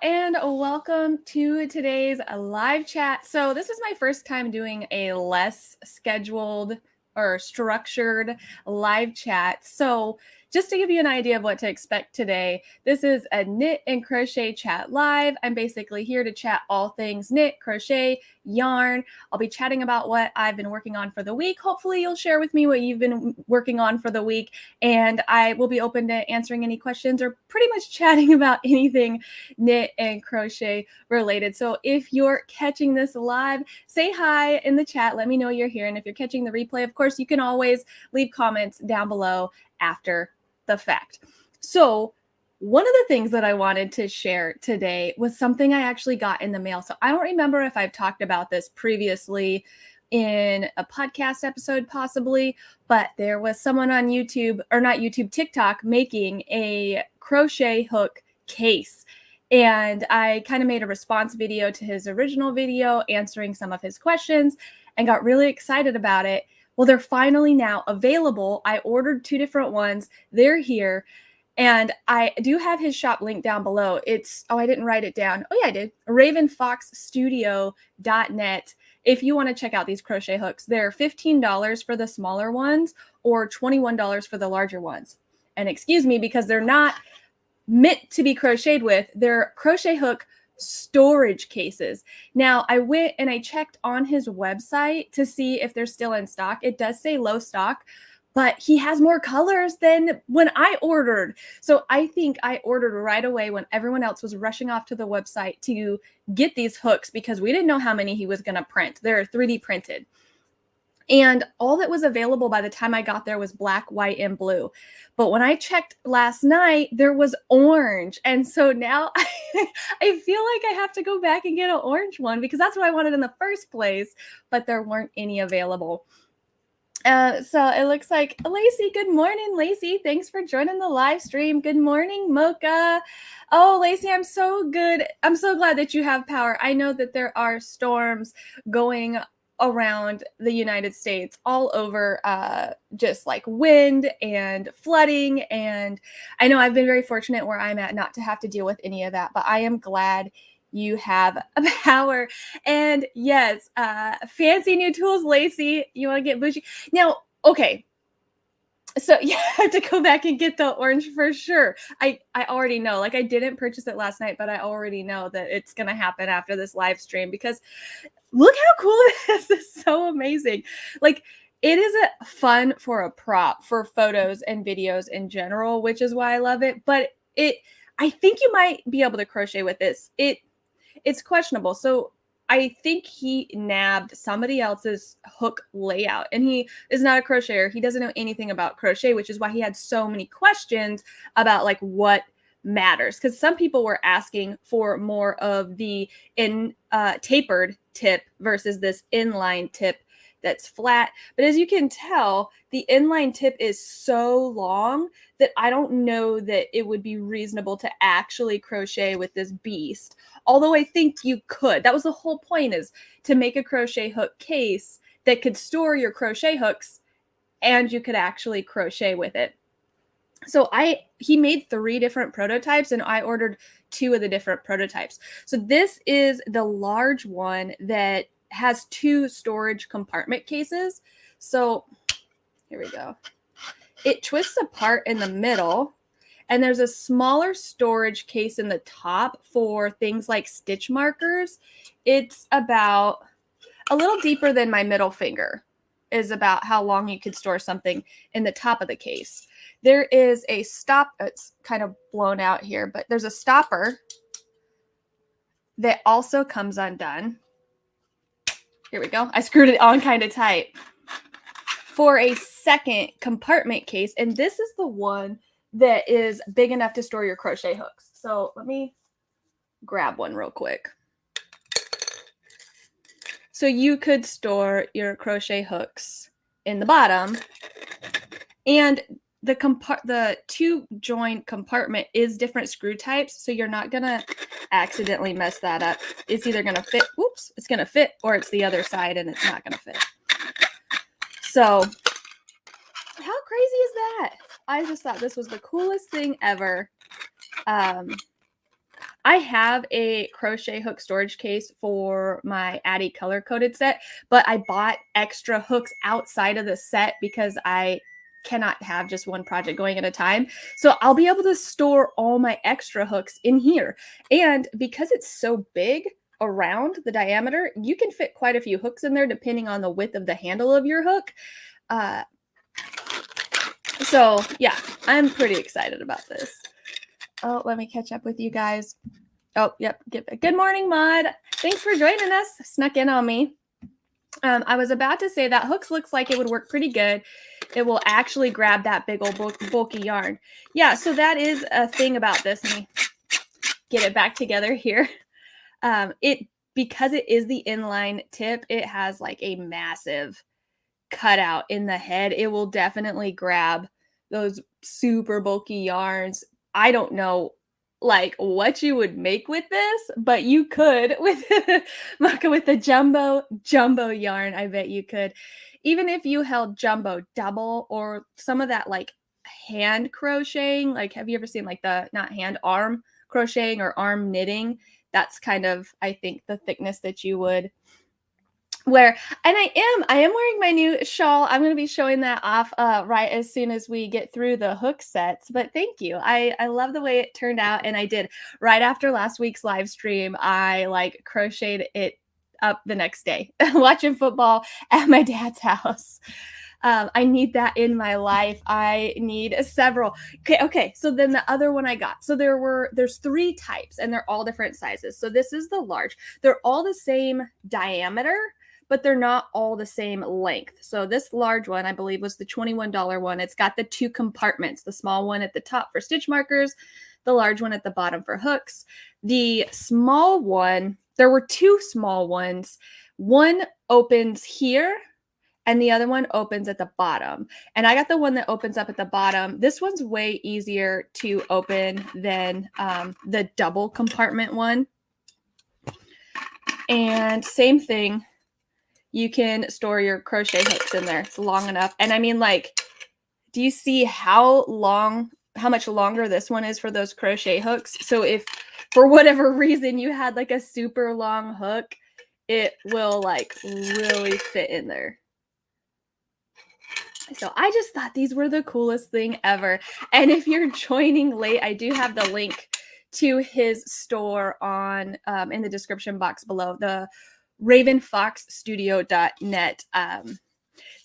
and welcome to today's live chat. So this is my first time doing a less scheduled or structured live chat. So just to give you an idea of what to expect today, this is a knit and crochet chat live. I'm basically here to chat all things knit, crochet, yarn. I'll be chatting about what I've been working on for the week. Hopefully you'll share with me what you've been working on for the week, and I will be open to answering any questions or pretty much chatting about anything knit and crochet related. So if you're catching this live, say hi in the chat. Let me know you're here. And if you're catching the replay, of course, you can always leave comments down below after the fact. So one of the things that I wanted to share today was something I actually got in the mail. So I don't remember if I've talked about this previously in a podcast episode possibly, but there was someone on YouTube, or not YouTube, TikTok, making a crochet hook case. And I kind of made a response video to his original video answering some of his questions and got really excited about it. Well, they're finally now available. I ordered 2 different ones. They're here. And I do have his shop link down below. It's, I didn't write it down. Oh yeah, I did. ravenfoxstudio.net. If you want to check out these crochet hooks, they're $15 for the smaller ones or $21 for the larger ones. And excuse me, because they're not meant to be crocheted with. They're crochet hook storage cases. Now, I went and I checked on his website to see if they're still in stock. It does say low stock, but he has more colors than when I ordered. So I think I ordered right away when everyone else was rushing off to the website to get these hooks because we didn't know how many he was going to print. They're 3D printed. And all that was available by the time I got there was black, white, and blue. But when I checked last night, there was orange. And so now I feel like I have to go back and get an orange one because that's what I wanted in the first place, but there weren't any available. So it looks like Lacey. Good morning, Lacey. Thanks for joining the live stream. Good morning, Mocha. Oh, Lacey, I'm so good. I'm so glad that you have power. I know that there are storms going around the United States, all over, just like wind and flooding. And I know I've been very fortunate where I'm at not to have to deal with any of that, but I am glad you have a power. And yes, fancy new tools, Lacey. You want to get bougie? Now, okay. So you have to go back and get the orange for sure. I already know, like I didn't purchase it last night, but I already know that it's going to happen after this live stream because look how cool it is. It's so amazing. Like it is a fun for a prop for photos and videos in general, which is why I love it. But I think you might be able to crochet with this. It's questionable. So I think he nabbed somebody else's hook layout, and he is not a crocheter. He doesn't know anything about crochet, which is why he had so many questions about like what matters. Because some people were asking for more of the tapered tip versus this inline tip that's flat. But as you can tell, the inline tip is so long that I don't know that it would be reasonable to actually crochet with this beast. Although I think you could. That was the whole point, is to make a crochet hook case that could store your crochet hooks and you could actually crochet with it. So he made 3 different prototypes and I ordered 2 of the different prototypes. So this is the large one that has 2 storage compartment cases. So here we go. It twists apart in the middle, and there's a smaller storage case in the top for things like stitch markers. It's about a little deeper than my middle finger is about how long you could store something in the top of the case. There is a stop. It's kind of blown out here, but there's a stopper that also comes undone. Here we go. I screwed it on kind of tight for a second compartment case. And this is the one that is big enough to store your crochet hooks. So let me grab one real quick. So you could store your crochet hooks in the bottom, and the 2 joint compartment is different screw types. So you're not going to accidentally mess that up. It's either going to fit. Whoops. It's going to fit, or it's the other side and it's not going to fit. So how crazy is that? I just thought this was the coolest thing ever. I have a crochet hook storage case for my Addy color coded set, but I bought extra hooks outside of the set because I cannot have just one project going at a time. So I'll be able to store all my extra hooks in here. And because it's so big around the diameter, you can fit quite a few hooks in there depending on the width of the handle of your hook. So yeah, I'm pretty excited about this. Oh, let me catch up with you guys. Oh, yep. Good morning, Maud. Thanks for joining us. Snuck in on me. I was about to say that hooks looks like it would work pretty good. It will actually grab that big old bulky yarn. Yeah, so that is a thing about this. Let me get it back together here. Because it is the inline tip, it has like a massive cutout in the head. It will definitely grab those super bulky yarns. I don't know like what you would make with this, but you could with with the jumbo yarn. I bet you could. Even if you held jumbo double or some of that like hand crocheting, like have you ever seen like the not hand arm crocheting or arm knitting? That's kind of, I think, the thickness that you would wear. And I am wearing my new shawl. I'm going to be showing that off right as soon as we get through the hook sets. But thank you. I love the way it turned out. And I did right after last week's live stream, I like crocheted it up the next day, watching football at my dad's house. I need that in my life. I need several. Okay. So then the other one I got. So there's 3 types and they're all different sizes. So this is the large. They're all the same diameter, but they're not all the same length. So this large one, I believe, was the $21 one. It's got the 2 compartments, the small one at the top for stitch markers, the large one at the bottom for hooks. The small one, there were 2 small ones. One opens here and the other one opens at the bottom. And I got the one that opens up at the bottom. This one's way easier to open than the double compartment one. And same thing, you can store your crochet hooks in there. It's long enough. And I mean, like, do you see how much longer this one is for those crochet hooks? So if for whatever reason you had like a super long hook, it will like really fit in there. So I just thought these were the coolest thing ever. And if you're joining late, I do have the link to his store on in the description box below, the ravenfoxstudio.net.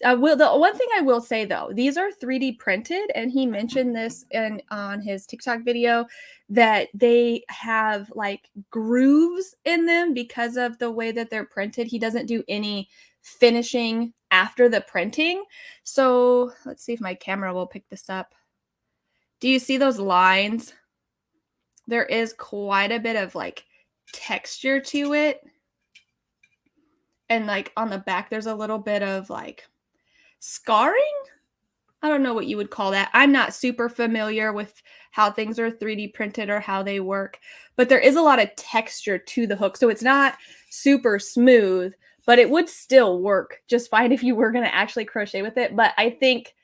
The one thing I will say though, these are 3D printed, and he mentioned this on his TikTok video that they have like grooves in them because of the way that they're printed. He doesn't do any finishing after the printing. So let's see if my camera will pick this up. Do you see those lines? There is quite a bit of like texture to it. And like on the back, there's a little bit of like scarring. I don't know what you would call that. I'm not super familiar with how things are 3D printed or how they work, but there is a lot of texture to the hook. So it's not super smooth, but it would still work just fine if you were going to actually crochet with it. But I think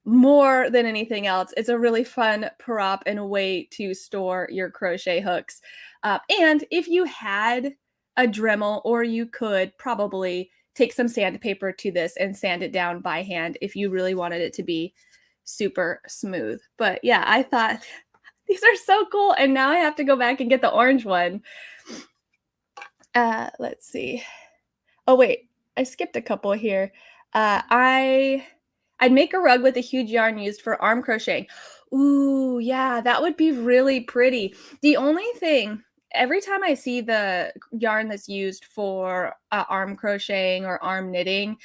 more than anything else, it's a really fun prop and a way to store your crochet hooks. And if you had a Dremel, or you could probably take some sandpaper to this and sand it down by hand if you really wanted it to be super smooth. But yeah, I thought these are so cool. And now I have to go back and get the orange one. Let's see. Oh, wait, I skipped a couple here. I'd make a rug with a huge yarn used for arm crocheting. Ooh, yeah, that would be really pretty. The only thing, every time I see the yarn that's used for arm crocheting or arm knitting,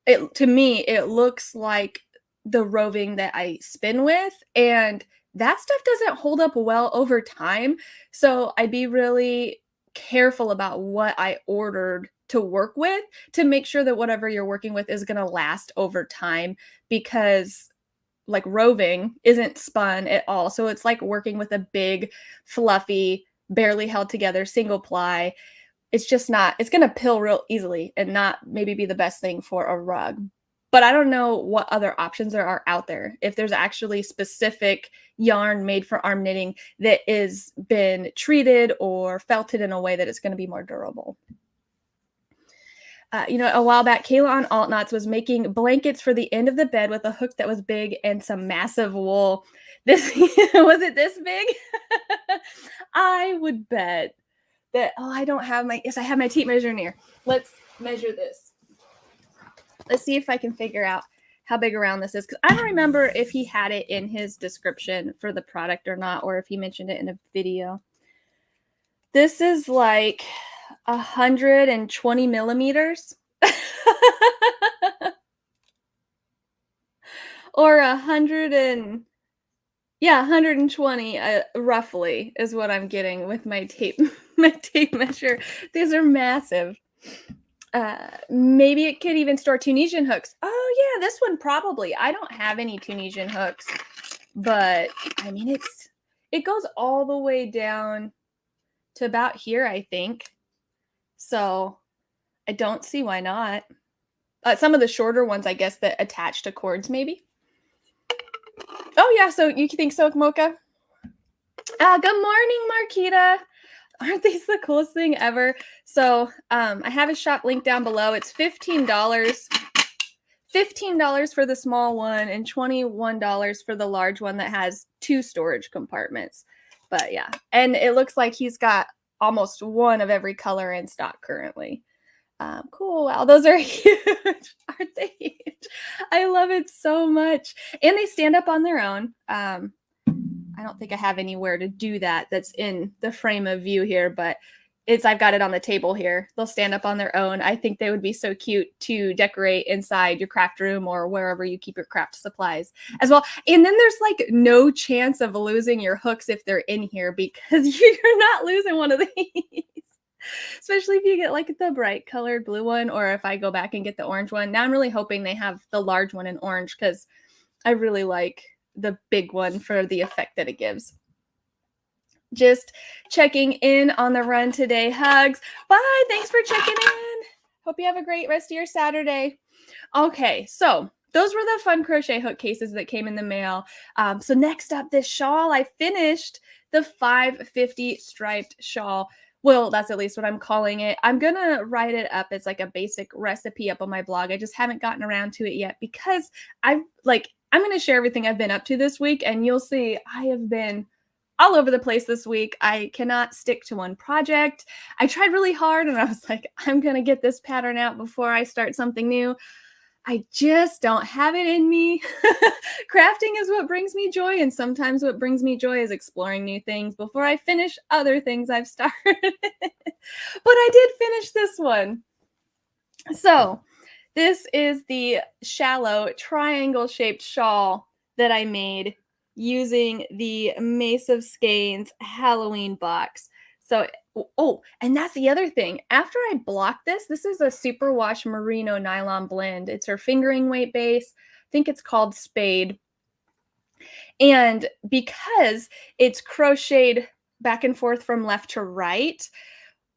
to me, it looks like the roving that I spin with, and that stuff doesn't hold up well over time. So I'd be really careful about what I ordered to work with to make sure that whatever you're working with is going to last over time, because like roving isn't spun at all. So it's like working with a big, fluffy, barely held together single ply. It's just not, it's going to pill real easily and not maybe be the best thing for a rug. but I don't know what other options there are out there. If there's actually specific yarn made for arm knitting that is been treated or felted in a way that it's going to be more durable. A while back, Kayla on Alt Knots was making blankets for the end of the bed with a hook that was big and some massive wool. This was it this big? I would bet that. Oh, I don't have my. Yes, I have my tape measure near. Let's measure this. Let's see if I can figure out how big around this is, because I don't remember if he had it in his description for the product or not, or if he mentioned it in a video. This is like 120 millimeters or 120 roughly is what I'm getting with my tape measure. These are massive. Maybe it could even store Tunisian hooks. Oh yeah, this one probably. I don't have any Tunisian hooks, but I mean it goes all the way down to about here, I think. So I don't see why not. Some of the shorter ones, I guess, that attach to cords, maybe. Oh yeah, so you think so, Mocha? Good morning, Marquita. Aren't these the coolest thing ever? So I have a shop link down below. It's $15. $15 for the small one and $21 for the large one that has 2 storage compartments. But yeah, and it looks like he's got almost one of every color in stock currently. Cool. Wow, those are huge. Aren't they huge? I love it so much. And they stand up on their own. I don't think I have anywhere to do that that's in the frame of view here, but I've got it on the table here. They'll stand up on their own. I think they would be so cute to decorate inside your craft room or wherever you keep your craft supplies as well. And then there's like no chance of losing your hooks if they're in here, because you're not losing one of these. Especially if you get like the bright colored blue one, or if I go back and get the orange one. Now I'm really hoping they have the large one in orange, because I really like the big one for the effect that it gives. Just checking in on the run today. Hugs. Bye. Thanks for checking in. Hope you have a great rest of your Saturday. Okay, so those were the fun crochet hook cases that came in the mail. So next up, this shawl. I finished the 550 striped shawl. Well, that's at least what I'm calling it. I'm going to write it up as like a basic recipe up on my blog. I just haven't gotten around to it yet, because I'm going to share everything I've been up to this week, and you'll see I have been all over the place this week. I cannot stick to one project. I tried really hard, and I was like, I'm going to get this pattern out before I start something new. I just don't have it in me. Crafting is what brings me joy, and sometimes what brings me joy is exploring new things before I finish other things I've started. But I did finish this one. So this is the shallow triangle-shaped shawl that I made using the Mace of Skeins Halloween box. So, and that's the other thing. After I blocked this is a superwash merino nylon blend. It's her fingering weight base. I think it's called Spade. And because it's crocheted back and forth from left to right,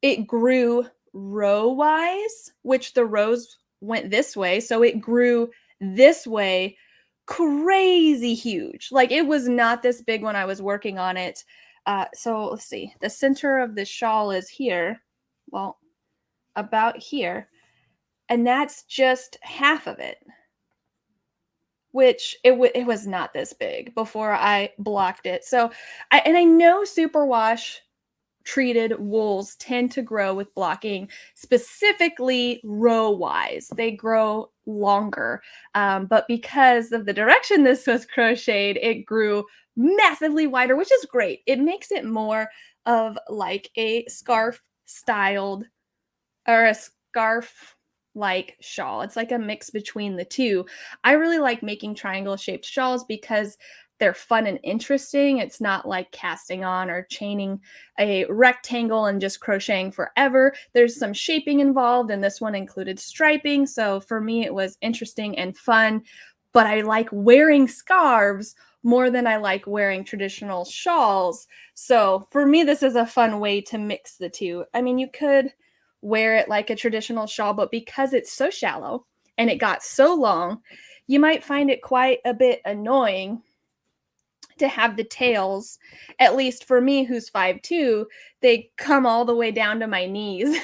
it grew row-wise, which the rows went this way. So it grew this way crazy huge. Like, it was not this big when I was working on it. So let's see. The center of the shawl is here. Well, about here. And that's just half of it. Which it was not this big before I blocked it. So, I know superwash treated wools tend to grow with blocking, specifically row-wise. They grow longer. But because of the direction this was crocheted, it grew massively wider, which is great. It makes it more of like a scarf styled, or a scarf like shawl. It's like a mix between the two. I really like making triangle shaped shawls because they're fun and interesting. It's not like casting on or chaining a rectangle and just crocheting forever. There's some shaping involved, and this one included striping. So for me, it was interesting and fun. But I like wearing scarves more than I like wearing traditional shawls. So for me, this is a fun way to mix the two. I mean, you could wear it like a traditional shawl, but because it's so shallow and it got so long, you might find it quite a bit annoying to have the tails, at least for me who's 5'2", they come all the way down to my knees.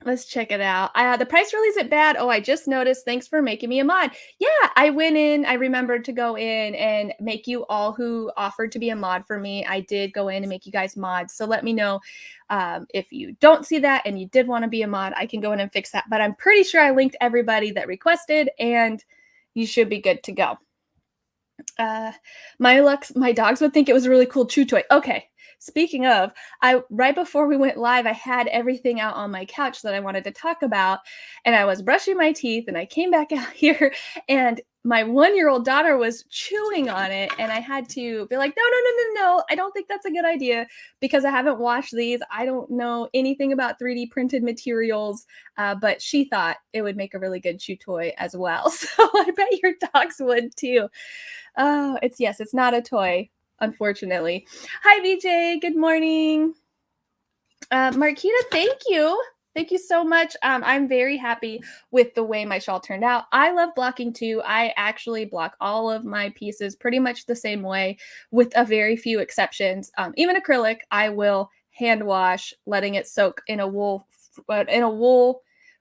Let's check it out. The price really isn't bad. Oh, I just noticed. Thanks for making me a mod. Yeah, I went in. I remembered to go in and make you all who offered to be a mod for me. I did go in and make you guys mods. So let me know if you don't see that and you did want to be a mod. I can go in and fix that. But I'm pretty sure I linked everybody that requested, and you should be good to go. My dogs would think it was a really cool chew toy. Okay. Speaking of, right before we went live, I had everything out on my couch that I wanted to talk about, and I was brushing my teeth, and I came back out here, and my 1-year-old daughter was chewing on it, and I had to be like, no, I don't think that's a good idea because I haven't washed these. I don't know anything about 3D printed materials, but she thought it would make a really good chew toy as well. So I bet your dogs would too. Oh, it's not a toy, unfortunately. Hi, VJ. Good morning. Marquita, thank you. Thank you so much. I'm very happy with the way my shawl turned out. I love blocking too. I actually block all of my pieces pretty much the same way with a very few exceptions. Even acrylic, I will hand wash, letting it soak in a wool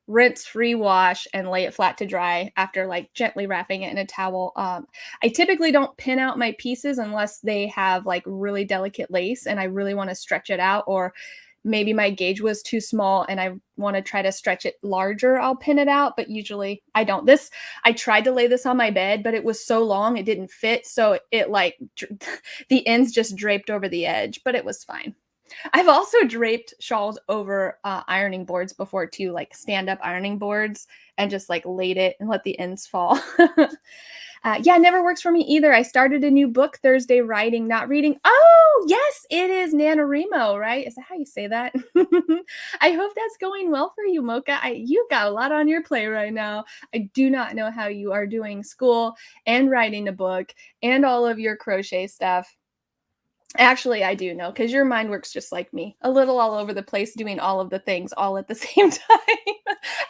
rinse-free wash and lay it flat to dry after like gently wrapping it in a towel. I typically don't pin out my pieces unless they have like really delicate lace and I really want to stretch it out, or maybe my gauge was too small and I want to try to stretch it larger. I'll pin it out, but usually I don't. I tried to lay this on my bed, but it was so long it didn't fit. So it like the ends just draped over the edge, but it was fine. I've also draped shawls over ironing boards before too, like stand-up ironing boards, and just like laid it and let the ends fall. Yeah, it never works for me either. I started a new book Thursday, writing, not reading. Oh, yes, it is NaNoWriMo, right? Is that how you say that? I hope that's going well for you, Mocha. You've got a lot on your plate right now. I do not know how you are doing school and writing a book and all of your crochet stuff. Actually, I do know, because your mind works just like me, a little all over the place, doing all of the things all at the same time,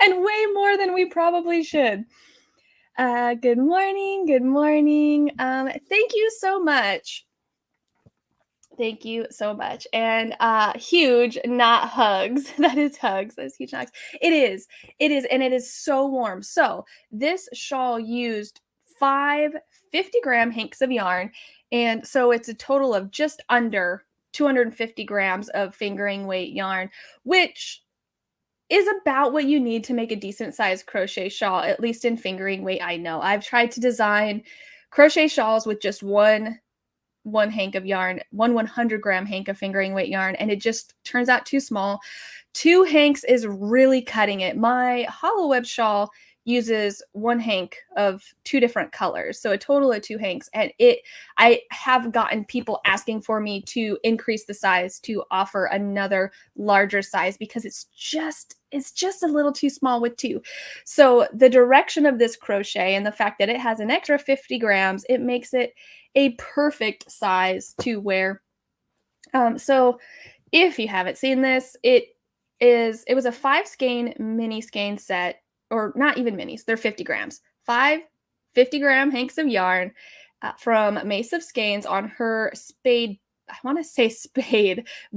and way more than we probably should. Good morning. Good morning. Thank you so much. Thank you so much. And huge, not hugs. That is hugs. That is huge, not hugs. It is. It is. And it is so warm. So this shawl used 5 50-gram hanks of yarn. And so it's a total of just under 250 grams of fingering weight yarn, which is about what you need to make a decent sized crochet shawl, at least in fingering weight. I know I've tried to design crochet shawls with just one hank of yarn, 100-gram hank of fingering weight yarn, and it just turns out too small. 2 hanks is really cutting it. My hollow web shawl uses 1 hank of 2 different colors, so a total of 2 hanks, and I have gotten people asking for me to increase the size to offer another larger size because it's just a little too small with 2. So the direction of this crochet and the fact that it has an extra 50 grams, it makes it a perfect size to wear. So if you haven't seen this, it was a 5 skein mini skein set, or not even minis, they're 50 grams. 5 50-gram hanks of yarn from Mace of Skeins on her spade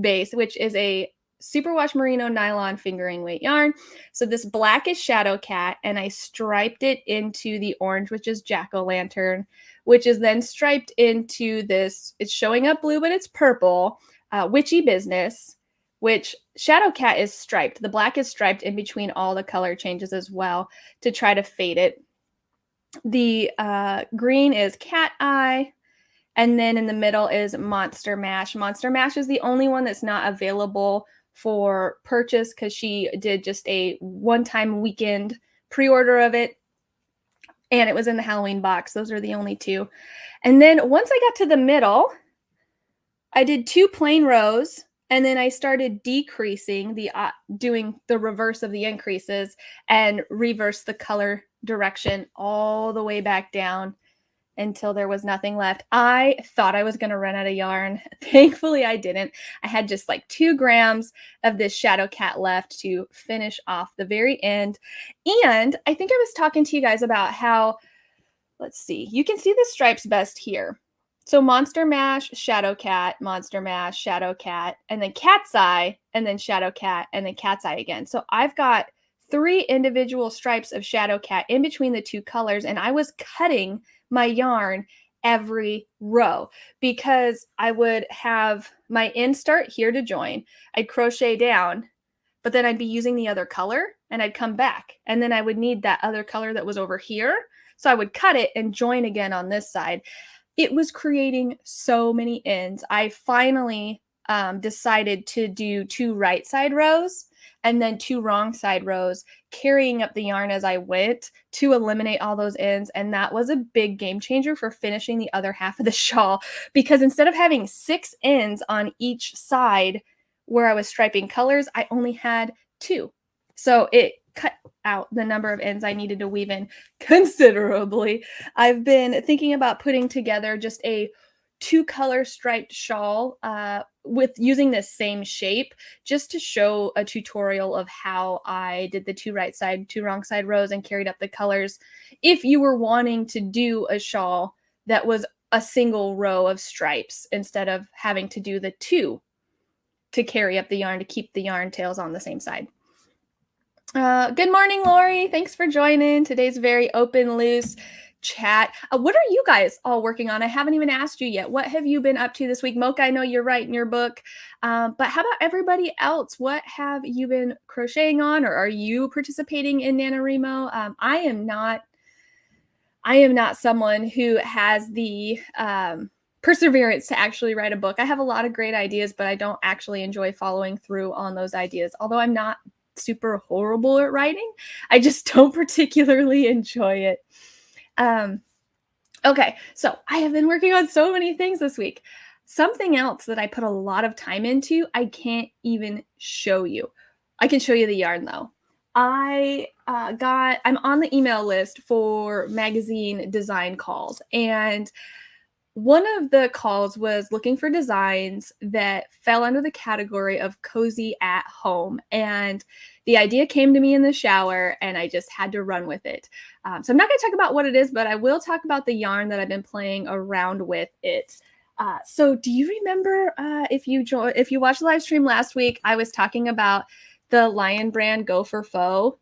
base, which is a superwash merino nylon fingering weight yarn. So this black is Shadow Cat, and I striped it into the orange, which is Jack-o'-lantern, which is then striped into this, it's showing up blue, but it's purple, Witchy Business, which Shadow Cat is striped. The black is striped in between all the color changes as well to try to fade it. The green is Cat Eye, and then in the middle is Monster Mash. Monster Mash is the only one that's not available for purchase because she did just a one-time weekend pre-order of it, and it was in the Halloween box. Those are the only 2. And then once I got to the middle, I did 2 plain rows, and then I started decreasing doing the reverse of the increases and reverse the color direction all the way back down until there was nothing left. I thought I was going to run out of yarn. Thankfully, I didn't. I had just like 2 grams of this Shadow Cat left to finish off the very end. And I think I was talking to you guys about how, let's see, you can see the stripes best here. So Monster Mash, Shadow Cat, Monster Mash, Shadow Cat, and then Cat's Eye, and then Shadow Cat, and then Cat's Eye again. So I've got 3 individual stripes of Shadow Cat in between the 2 colors, and I was cutting my yarn every row because I would have my end start here to join. I'd crochet down, but then I'd be using the other color, and I'd come back, and then I would need that other color that was over here. So I would cut it and join again on this side. It was creating so many ends. I finally decided to do 2 right side rows and then 2 wrong side rows, carrying up the yarn as I went to eliminate all those ends. And that was a big game changer for finishing the other half of the shawl, because instead of having 6 ends on each side where I was striping colors, I only had 2. So it cut out the number of ends I needed to weave in considerably. I've been thinking about putting together just a 2-color striped shawl with using this same shape, just to show a tutorial of how I did the 2 right side, 2 wrong side rows and carried up the colors. If you were wanting to do a shawl that was a single row of stripes instead of having to do the 2 to carry up the yarn to keep the yarn tails on the same side. Good morning, Lori. Thanks for joining today's very open, loose chat. What are you guys all working on? I haven't even asked you yet. What have you been up to this week? Mocha, I know you're writing your book, but how about everybody else? What have you been crocheting on, or are you participating in NaNoWriMo? I am not someone who has the perseverance to actually write a book. I have a lot of great ideas, but I don't actually enjoy following through on those ideas. Although I'm not super horrible at writing, I just don't particularly enjoy it. Okay, so I have been working on so many things this week. Something else that I put a lot of time into, I can't even show you. I can show you the yarn though. I'm on the email list for magazine design calls, and one of the calls was looking for designs that fell under the category of cozy at home. And the idea came to me in the shower, and I just had to run with it. So I'm not going to talk about what it is, but I will talk about the yarn that I've been playing around with it. So do you remember if you watched the live stream last week, I was talking about the Lion brand Go For Faux.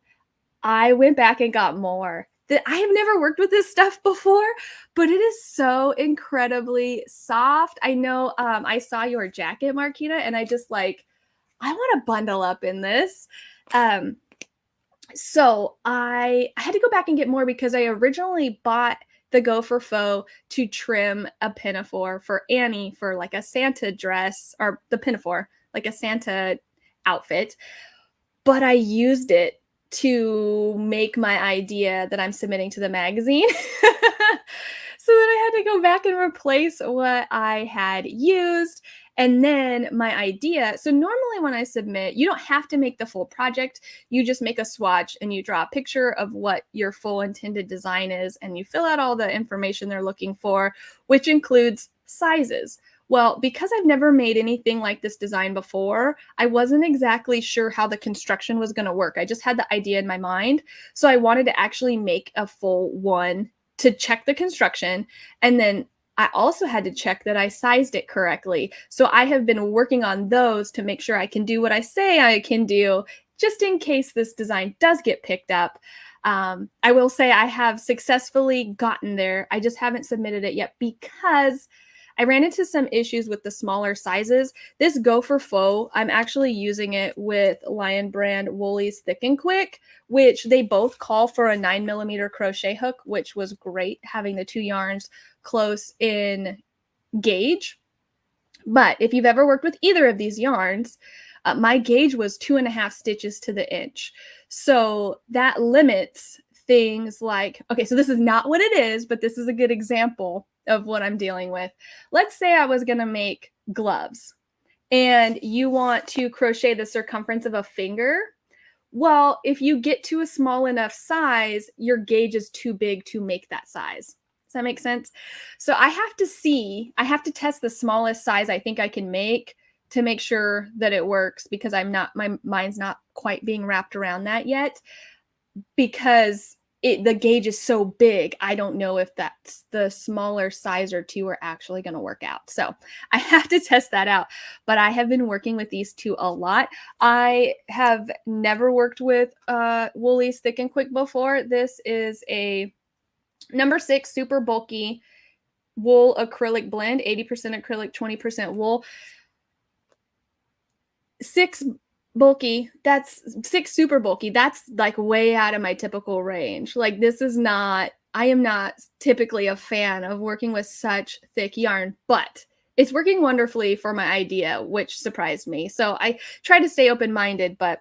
I went back and got more. I have never worked with this stuff before, but it is so incredibly soft. I know I saw your jacket, Marquita, and I just I want to bundle up in this. So I had to go back and get more because I originally bought the Go For Faux to trim a pinafore for Annie for like a Santa dress, or the pinafore, like a Santa outfit. But I used it to make my idea that I'm submitting to the magazine. So then I had to go back and replace what I had used. And then my idea, so normally when I submit, you don't have to make the full project. You just make a swatch and you draw a picture of what your full intended design is, and you fill out all the information they're looking for, which includes sizes. Well, because I've never made anything like this design before, I wasn't exactly sure how the construction was going to work. I just had the idea in my mind. So I wanted to actually make a full one to check the construction. And then I also had to check that I sized it correctly. So I have been working on those to make sure I can do what I say I can do, just in case this design does get picked up. I will say I have successfully gotten there. I just haven't submitted it yet because I ran into some issues with the smaller sizes. This Go For Faux, I'm actually using it with Lion brand Woolies Thick and Quick, which they both call for a 9mm crochet hook, which was great having the 2 yarns close in gauge. But if you've ever worked with either of these yarns, my gauge was 2.5 stitches to the inch. So that limits things like, okay, so this is not what it is, but this is a good example of what I'm dealing with. Let's say I was going to make gloves and you want to crochet the circumference of a finger. Well, if you get to a small enough size, your gauge is too big to make that size. Does that make sense? So I have to test the smallest size I think I can make to make sure that it works, because my mind's not quite being wrapped around that yet, because the gauge is so big. I don't know if that's the smaller size or two are actually going to work out. So I have to test that out. But I have been working with these two a lot. I have never worked with Woolies Thick and Quick before. This is a number 6 super bulky wool acrylic blend, 80% acrylic, 20% wool. 6 bulky, that's 6 super bulky. That's like way out of my typical range. Like, this is not, I am not typically a fan of working with such thick yarn, but it's working wonderfully for my idea, which surprised me. So I try to stay open-minded, but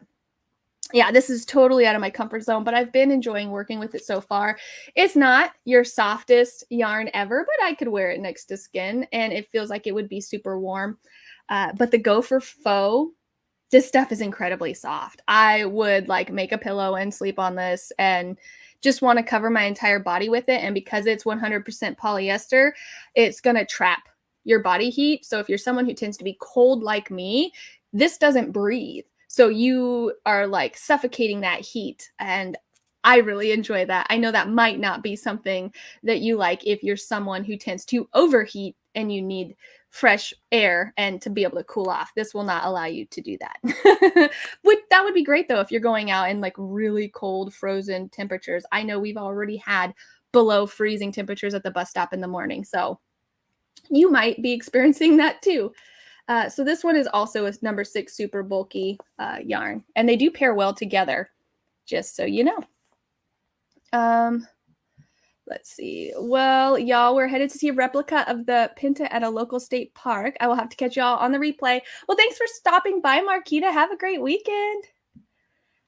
yeah, this is totally out of my comfort zone, but I've been enjoying working with it so far. It's not your softest yarn ever, but I could wear it next to skin and it feels like it would be super warm. But the For Faux, this stuff is incredibly soft. I would like make a pillow and sleep on this and just want to cover my entire body with it. And because it's 100% polyester, it's going to trap your body heat. So if you're someone who tends to be cold like me, this doesn't breathe. So you are like suffocating that heat. And I really enjoy that. I know that might not be something that you like if you're someone who tends to overheat and you need fresh air and to be able to cool off. This will not allow you to do that. That would be great though if you're going out in like really cold frozen temperatures. I know we've already had below freezing temperatures at the bus stop in the morning, so you might be experiencing that too. So this one is also a number 6 super bulky yarn, and they do pair well together, just so you know. Let's see. Well, y'all, we're headed to see a replica of the Pinta at a local state park. I will have to catch y'all on the replay. Well, thanks for stopping by, Marquita. Have a great weekend.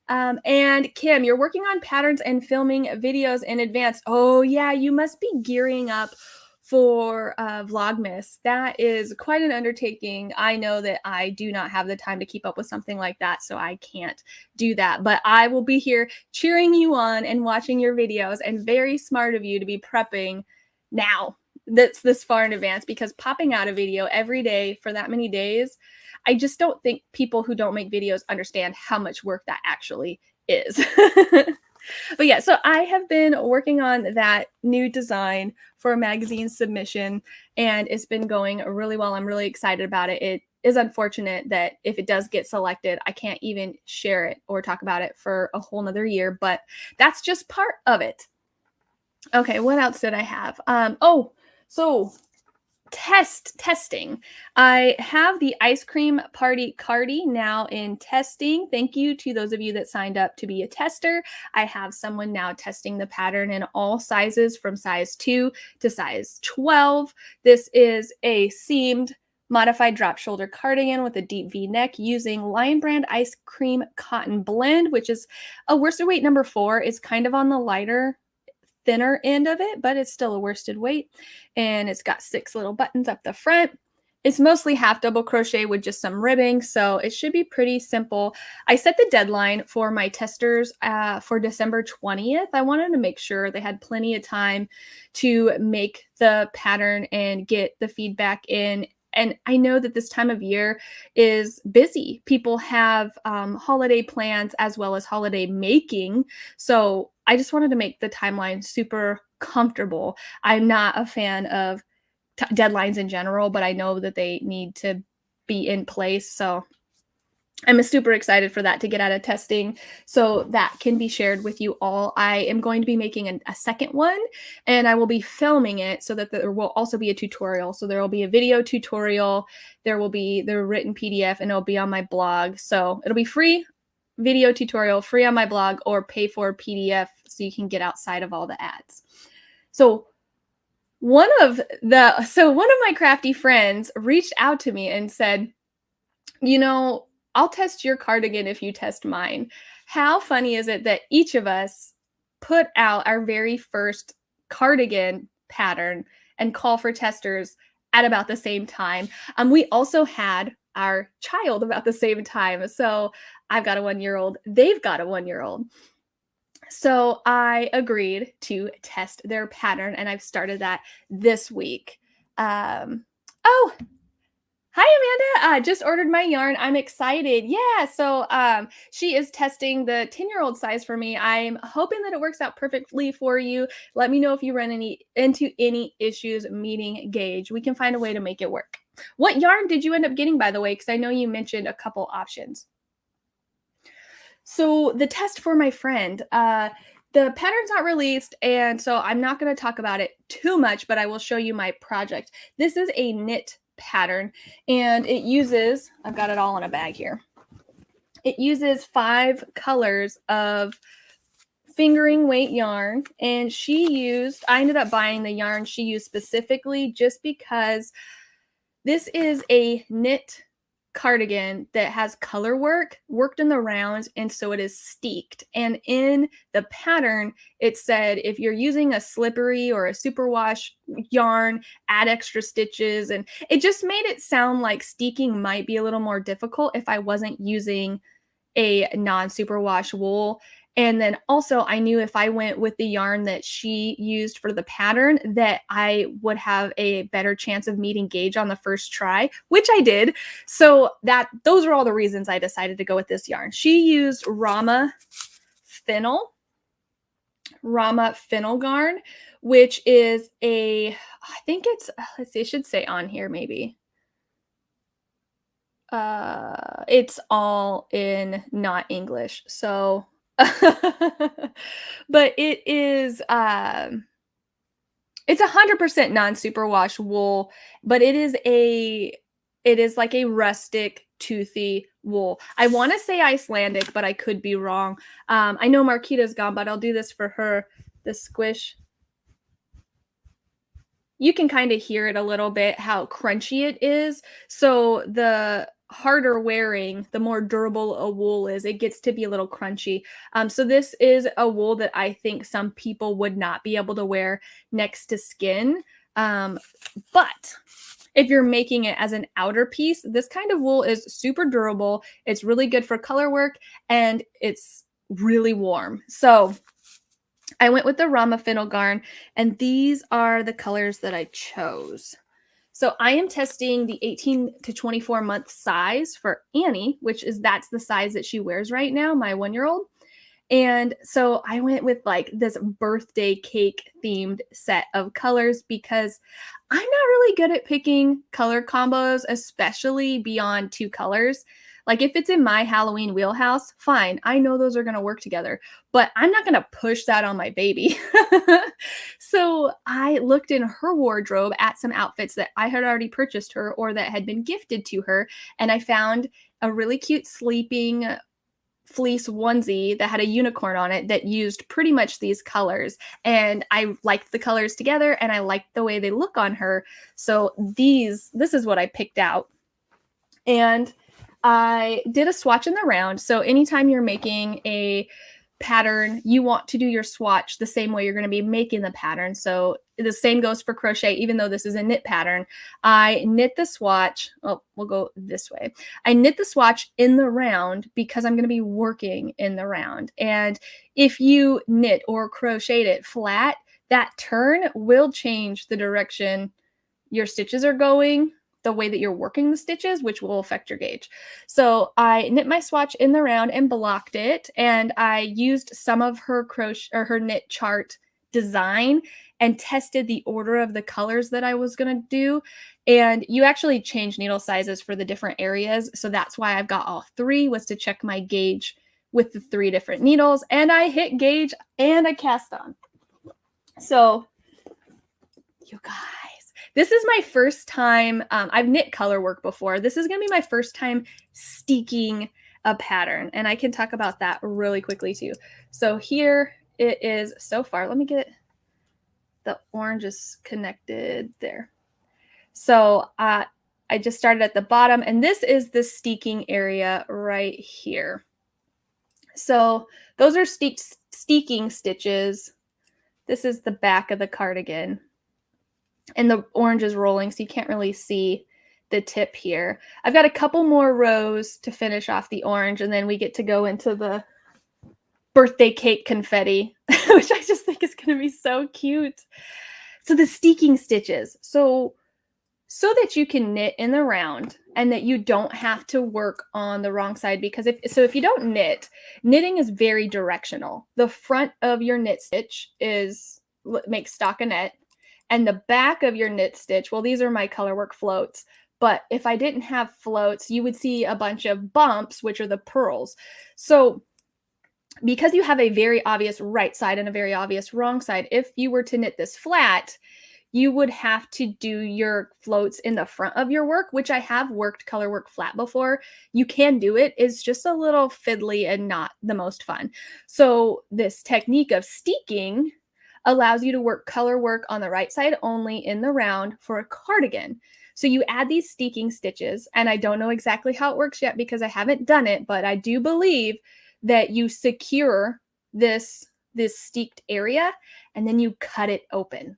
And Kim, you're working on patterns and filming videos in advance. Oh, yeah, you must be gearing up for Vlogmas. That is quite an undertaking. I know that I do not have the time to keep up with something like that, so I can't do that. But I will be here cheering you on and watching your videos, and very smart of you to be prepping now. That's this far in advance, because popping out a video every day for that many days, I just don't think people who don't make videos understand how much work that actually is. But yeah, so I have been working on that new design for a magazine submission, and it's been going really well. I'm really excited about it. It is unfortunate that if it does get selected, I can't even share it or talk about it for a whole nother year, but that's just part of it. Okay, what else did I have? So testing. I have the Ice Cream Party Cardi now in testing. Thank you to those of you that signed up to be a tester. I have someone now testing the pattern in all sizes from size 2 to size 12. This is a seamed modified drop shoulder cardigan with a deep V neck using Lion Brand Ice Cream Cotton Blend, which is a worsted weight number 4. It's kind of on the lighter, thinner end of it, but it's still a worsted weight, and it's got 6 little buttons up the front. It's mostly half double crochet with just some ribbing, so it should be pretty simple. I set the deadline for my testers for December 20th. I wanted to make sure they had plenty of time to make the pattern and get the feedback in. And I know that this time of year is busy. People have holiday plans as well as holiday making. So I just wanted to make the timeline super comfortable. I'm not a fan of deadlines in general, but I know that they need to be in place. So I'm super excited for that to get out of testing so that can be shared with you all. I am going to be making a second one, and I will be filming it so that there will also be a tutorial. So there will be a video tutorial, there will be the written PDF, and it'll be on my blog. So it'll be free video tutorial, free on my blog, or pay for PDF so you can get outside of all the ads. So one of my crafty friends reached out to me and said, I'll test your cardigan if you test mine. How funny is it that each of us put out our very first cardigan pattern and call for testers at about the same time? We also had our child about the same time. So I've got a 1-year-old. They've got a 1-year-old. So I agreed to test their pattern, and I've started that this week. Oh, hi Amanda. Just ordered my yarn. I'm excited. Yeah. So she is testing the 10-year-old size for me. I'm hoping that it works out perfectly for you. Let me know if you run into any issues meeting gauge. We can find a way to make it work. What yarn did you end up getting, by the way? Because I know you mentioned a couple options. So the test for my friend, the pattern's not released, and so I'm not going to talk about it too much, but I will show you my project. This is a knit pattern, and it uses, I've got it all in a bag here. It uses 5 colors of fingering weight yarn, and I ended up buying the yarn she used specifically just because this is a knit cardigan that has color worked in the rounds, and so it is steeked. And in the pattern, it said if you're using a slippery or a superwash yarn, add extra stitches. And it just made it sound like steeking might be a little more difficult if I wasn't using a non-superwash wool. And then also I knew if I went with the yarn that she used for the pattern that I would have a better chance of meeting gauge on the first try, which I did. So those are all the reasons I decided to go with this yarn. She used Rama Fennel yarn, which is I think it's, let's see, it should say on here maybe. It's all in not English. So but it is it's 100% non-superwash wool, but it is like a rustic toothy wool. I want to say Icelandic, but I could be wrong. I know Marquita's gone, but I'll do this for her. The squish. You can kind of hear it a little bit, how crunchy it is. So the harder wearing, the more durable a wool is, it gets to be a little crunchy. So this is a wool that I think some people would not be able to wear next to skin. But if you're making it as an outer piece, this kind of wool is super durable. It's really good for color work, and it's really warm. So I went with the Rama Fennel yarn, and these are the colors that I chose. So I am testing the 18 to 24 month size for Annie, that's the size that she wears right now, my 1-year-old. And so I went with like this birthday cake themed set of colors because I'm not really good at picking color combos, especially beyond 2 colors. Like if it's in my Halloween wheelhouse, fine. I know those are going to work together, but I'm not going to push that on my baby. So I looked in her wardrobe at some outfits that I had already purchased her or that had been gifted to her. And I found a really cute sleeping fleece onesie that had a unicorn on it that used pretty much these colors. And I liked the colors together, and I liked the way they look on her. So this is what I picked out. And I did a swatch in the round. So anytime you're making a pattern, you want to do your swatch the same way you're going to be making the pattern. So the same goes for crochet, even though this is a knit pattern. I knit the swatch. Oh, we'll go this way. I knit the swatch in the round because I'm going to be working in the round. And if you knit or crocheted it flat, that turn will change the direction your stitches are going, the way that you're working the stitches, which will affect your gauge. So I knit my swatch in the round and blocked it, and I used some of her crochet or her knit chart design and tested the order of the colors that I was going to do. And you actually change needle sizes for the different areas. So that's why I've got all 3, was to check my gauge with the 3 different needles. And I hit gauge and I cast on. So you guys, this is my first time. I've knit color work before. This is going to be my first time steeking a pattern. And I can talk about that really quickly too. So here it is so far. Let me get the orange is connected there. So I just started at the bottom, and this is the steeking area right here. So those are steeking stitches. This is the back of the cardigan. And the orange is rolling, so you can't really see the tip here. I've got a couple more rows to finish off the orange, and then we get to go into the birthday cake confetti, which I just think is going to be so cute. So the steeking stitches. So that you can knit in the round and that you don't have to work on the wrong side, because if you don't knit, knitting is very directional. The front of your knit stitch makes stockinette, and the back of your knit stitch, well, these are my colorwork floats, but if I didn't have floats, you would see a bunch of bumps, which are the purls. So because you have a very obvious right side and a very obvious wrong side, if you were to knit this flat, you would have to do your floats in the front of your work, which I have worked color work flat before. You can do it. It's just a little fiddly and not the most fun. So this technique of steeking allows you to work color work on the right side only in the round for a cardigan. So you add these steeking stitches, and I don't know exactly how it works yet because I haven't done it, but I do believe that you secure this steeked area and then you cut it open.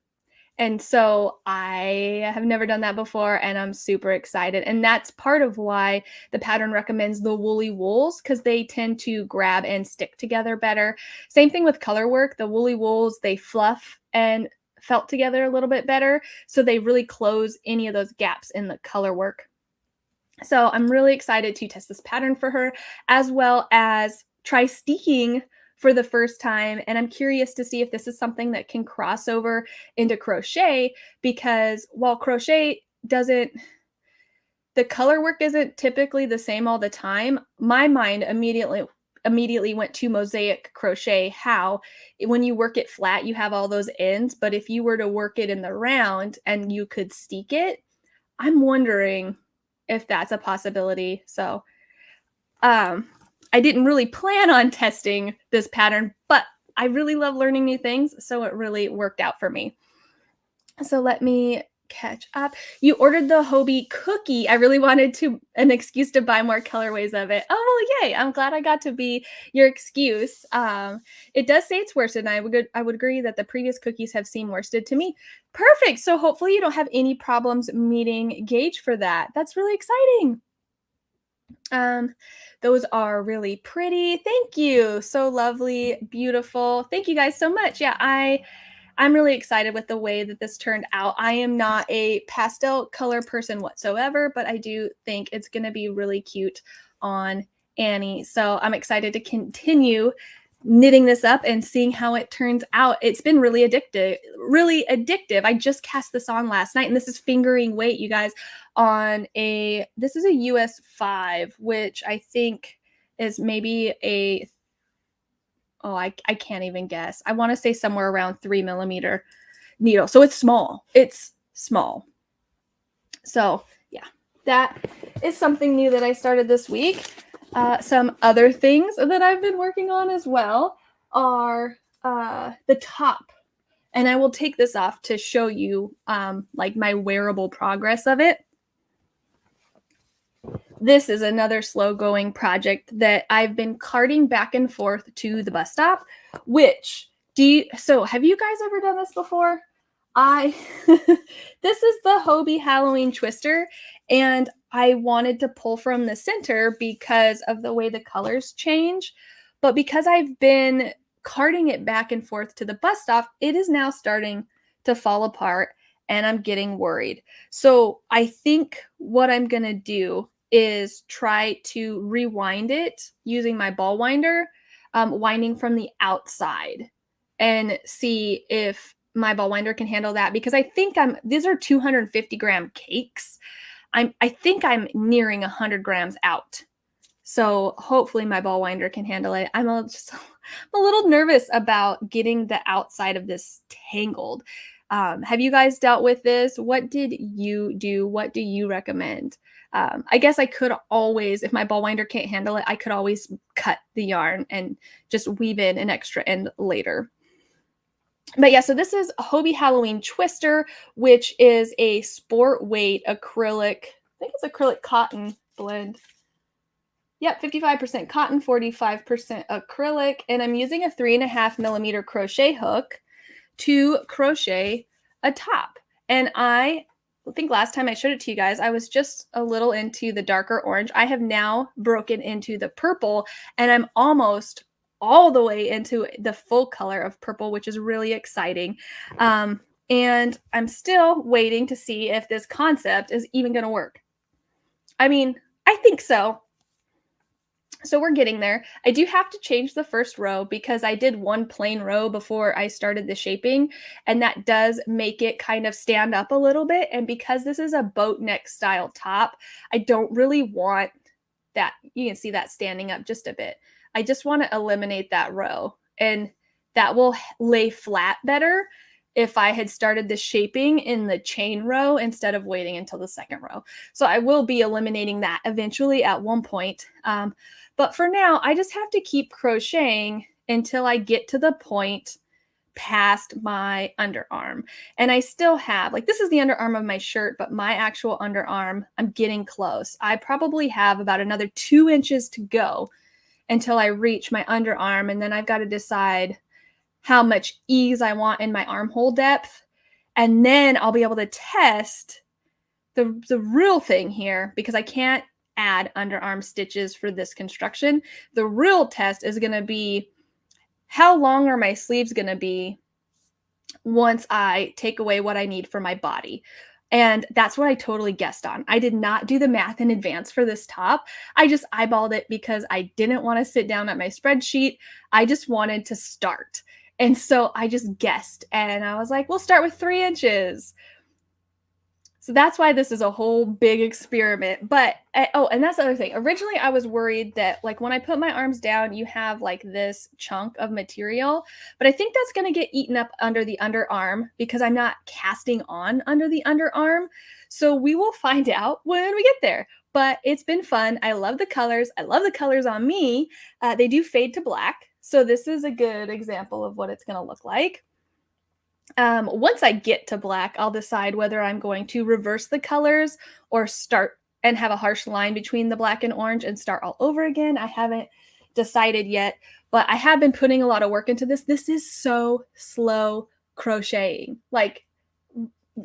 And so I have never done that before, and I'm super excited. And that's part of why the pattern recommends the woolly wools, because they tend to grab and stick together better. Same thing with color work. The woolly wools, they fluff and felt together a little bit better. So they really close any of those gaps in the color work. So I'm really excited to test this pattern for her, as well as try steeking for the first time. And I'm curious to see if this is something that can cross over into crochet, because while crochet the color work isn't typically the same all the time, my mind immediately went to mosaic crochet. How when you work it flat, you have all those ends, but if you were to work it in the round and you could steek it, I'm wondering if that's a possibility. So, I didn't really plan on testing this pattern, but I really love learning new things, so it really worked out for me. So let me catch up. You ordered the Hobie Cookie. I really wanted an excuse to buy more colorways of it. Oh, well, yay. I'm glad I got to be your excuse. It does say it's worsted, and I would agree that the previous cookies have seemed worsted to me. Perfect. So hopefully you don't have any problems meeting gauge for that. That's really exciting. Those are really pretty. Thank you. So lovely, beautiful. Thank you guys so much. Yeah, I'm really excited with the way that this turned out. I am not a pastel color person whatsoever, but I do think it's going to be really cute on Annie. So I'm excited to continue knitting this up and seeing how it turns out. It's been really addictive, really addictive. I just cast this on last night, and this is fingering weight, you guys, this is a US 5, which I think is maybe I can't even guess. I want to say somewhere around 3mm needle. So it's small. It's small. So yeah, that is something new that I started this week. Some other things that I've been working on as well are the top. And I will take this off to show you like my wearable progress of it. This is another slow going project that I've been carting back and forth to the bus stop, so have you guys ever done this before? This is the Hobie Halloween Twister, and I wanted to pull from the center because of the way the colors change, but because I've been carting it back and forth to the bus stop, it is now starting to fall apart, and I'm getting worried. So I think what I'm going to do is try to rewind it using my ball winder, winding from the outside, and see if my ball winder can handle that, because I think these are 250-gram cakes. I think I'm nearing 100 grams out. So hopefully my ball winder can handle it. I'm a little nervous about getting the outside of this tangled. Have you guys dealt with this? What did you do? What do you recommend? I guess I could always, if my ball winder can't handle it, I could always cut the yarn and just weave in an extra end later. But yeah, so this is a Hobie Halloween Twister, which is a sport weight acrylic, I think it's acrylic cotton blend. Yep, 55% cotton, 45% acrylic. And I'm using a 3.5mm crochet hook to crochet a top. And I think last time I showed it to you guys, I was just a little into the darker orange. I have now broken into the purple, and I'm almost all the way into the full color of purple, which is really exciting. And I'm still waiting to see if this concept is even going to work. I mean, I think so. So we're getting there. I do have to change the first row because I did one plain row before I started the shaping, and that does make it kind of stand up a little bit. And because this is a boat neck style top, I don't really want that. You can see that standing up just a bit. I just want to eliminate that row, and that will lay flat better if I had started the shaping in the chain row instead of waiting until the second row. So I will be eliminating that eventually at one point. But for now, I just have to keep crocheting until I get to the point past my underarm. And I still have, like, this is the underarm of my shirt, but my actual underarm, I'm getting close. I probably have about another 2 inches to go until I reach my underarm. And then I've got to decide how much ease I want in my armhole depth. And then I'll be able to test the real thing here, because I can't add underarm stitches for this construction. The real test is going to be, how long are my sleeves going to be once I take away what I need for my body? And that's what I totally guessed on. I did not do the math in advance for this top. I just eyeballed it because I didn't want to sit down at my spreadsheet. I just wanted to start. And so I just guessed, and I was like, we'll start with 3 inches. So that's why this is a whole big experiment. But, oh, and that's the other thing. Originally, I was worried that, like, when I put my arms down, you have, like, this chunk of material. But I think that's going to get eaten up under the underarm because I'm not casting on under the underarm. So we will find out when we get there. But it's been fun. I love the colors. I love the colors on me. They do fade to black. So this is a good example of what it's going to look like. Once I get to black, I'll decide whether I'm going to reverse the colors or start and have a harsh line between the black and orange and start all over again. I haven't decided yet, but I have been putting a lot of work into this. This is so slow crocheting, like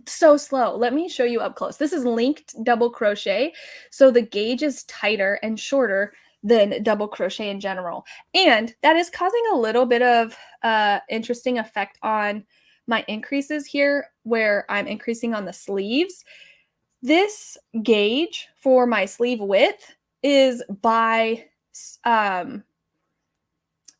so slow. Let me show you up close. This is linked double crochet. So the gauge is tighter and shorter than double crochet in general. And that is causing a little bit of interesting effect on my increases here, where I'm increasing on the sleeves. This gauge for my sleeve width is by,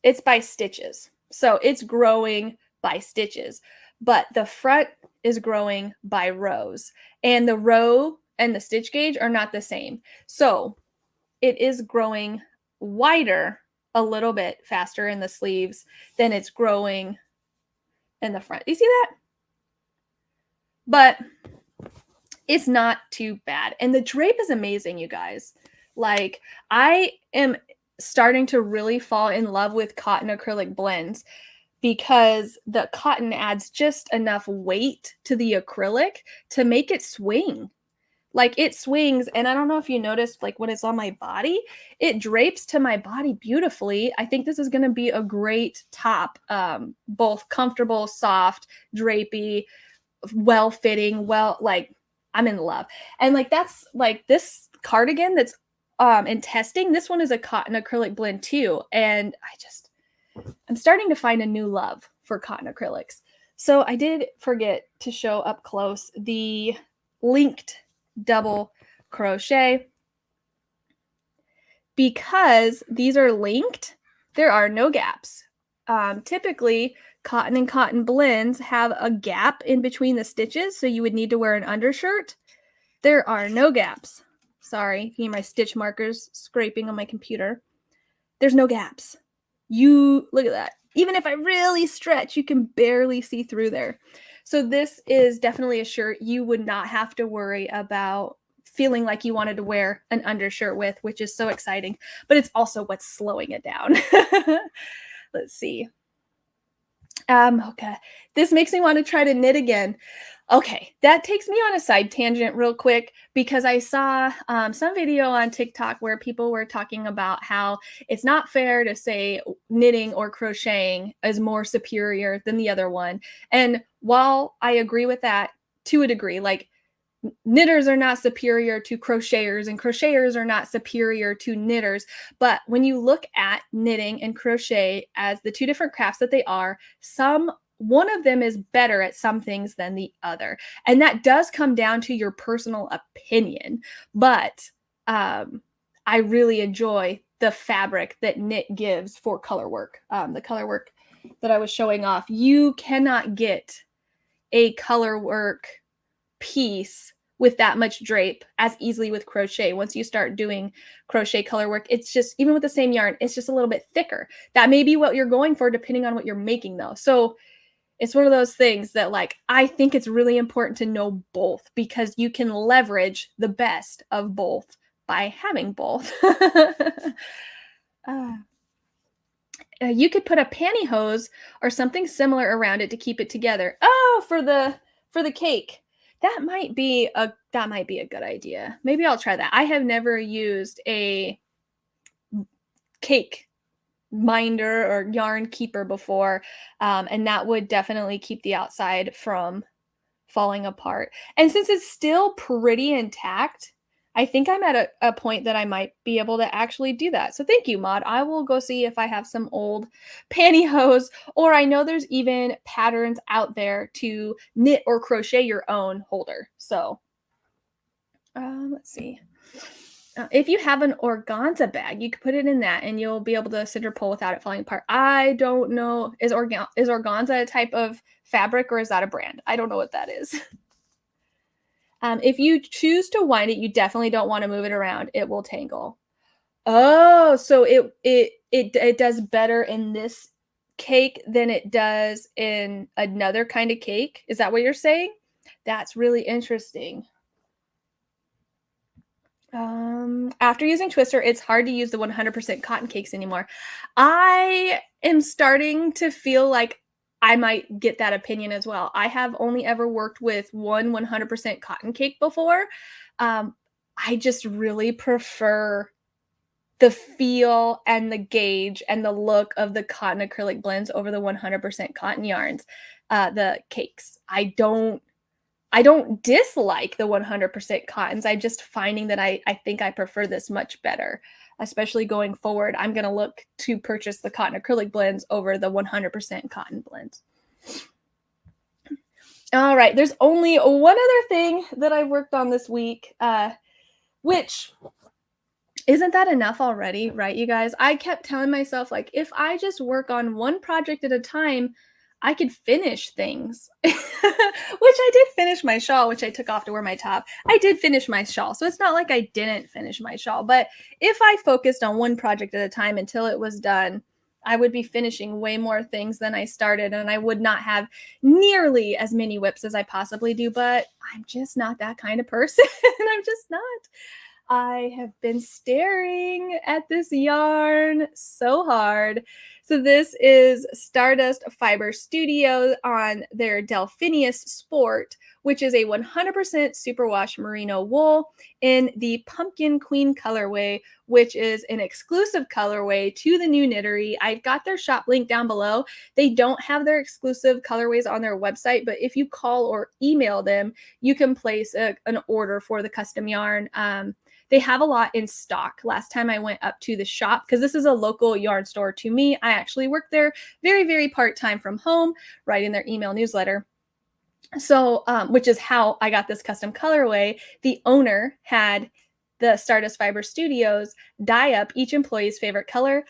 it's by stitches. So it's growing by stitches, but the front is growing by rows, and the row and the stitch gauge are not the same. So it is growing wider a little bit faster in the sleeves than it's growing in the front. You see that? But it's not too bad. And the drape is amazing, you guys. Like, I am starting to really fall in love with cotton acrylic blends because the cotton adds just enough weight to the acrylic to make it swing. Like, it swings, and I don't know if you noticed, like, when it's on my body, it drapes to my body beautifully. I think this is going to be a great top, both comfortable, soft, drapey, well-fitting, like, I'm in love. And, like, that's, like, this cardigan that's in testing, this one is a cotton acrylic blend too, and I'm starting to find a new love for cotton acrylics. So I did forget to show up close the linked double crochet. Because these are linked, there are no gaps. Typically, cotton and cotton blends have a gap in between the stitches, so you would need to wear an undershirt. There are no gaps. Sorry, you can hear my stitch markers scraping on my computer. There's no gaps. You look at that. Even if I really stretch, you can barely see through there. So this is definitely a shirt you would not have to worry about feeling like you wanted to wear an undershirt with, which is so exciting. But it's also what's slowing it down. Let's see. Okay. This makes me want to try to knit again. Okay, that takes me on a side tangent real quick because I saw some video on TikTok where people were talking about how it's not fair to say knitting or crocheting is more superior than the other one. And while I agree with that to a degree, like, knitters are not superior to crocheters and crocheters are not superior to knitters. But when you look at knitting and crochet as the two different crafts that they are, one of them is better at some things than the other. And that does come down to your personal opinion. But I really enjoy the fabric that knit gives for color work. The color work that I was showing off, you cannot get a color work piece with that much drape as easily with crochet. Once you start doing crochet color work, it's just, even with the same yarn, it's just a little bit thicker. That may be what you're going for depending on what you're making though. So it's one of those things that, like, I think it's really important to know both because you can leverage the best of both by having both. You could put a pantyhose or something similar around it to keep it together. Oh, for the cake. That might be a good idea. Maybe I'll try that. I have never used a cake binder or yarn keeper before, and that would definitely keep the outside from falling apart. And since it's still pretty intact, I think I'm at a point that I might be able to actually do that. So thank you, Maud. I will go see if I have some old pantyhose, or I know there's even patterns out there to knit or crochet your own holder. So let's see. If you have an organza bag, you could put it in that and you'll be able to center pull without it falling apart. I don't know. Is organza a type of fabric or is that a brand? I don't know what that is. If you choose to wind it, you definitely don't want to move it around. It will tangle. Oh, so it does better in this cake than it does in another kind of cake. Is that what you're saying? That's really interesting. After using Twister, it's hard to use the 100% cotton cakes anymore. I am starting to feel like I might get that opinion as well. I have only ever worked with one 100% cotton cake before. I just really prefer the feel and the gauge and the look of the cotton acrylic blends over the 100% cotton yarns, the cakes. I don't dislike the 100% cottons. I'm just finding that I think I prefer this much better, especially going forward. I'm going to look to purchase the cotton acrylic blends over the 100% cotton blends. All right, there's only one other thing that I worked on this week, which isn't that enough already, right, you guys? I kept telling myself, like, if I just work on one project at a time, I could finish things, which I did finish my shawl, which I took off to wear my top. I did finish my shawl. So it's not like I didn't finish my shawl, but if I focused on one project at a time until it was done, I would be finishing way more things than I started, and I would not have nearly as many whips as I possibly do, but I'm just not that kind of person. I'm just not. I have been staring at this yarn so hard. So this is Stardust Fiber Studio on their Delphinius Sport, which is a 100% superwash merino wool in the Pumpkin Queen colorway, which is an exclusive colorway to the new Knittery. I've got their shop link down below. They don't have their exclusive colorways on their website, but if you call or email them, you can place an order for the custom yarn. They have a lot in stock. Last time I went up to the shop, because this is a local yarn store to me, I actually work there very, very part-time from home, writing their email newsletter. So, which is how I got this custom colorway. The owner had the Stardust Fiber Studios dye up each employee's favorite color,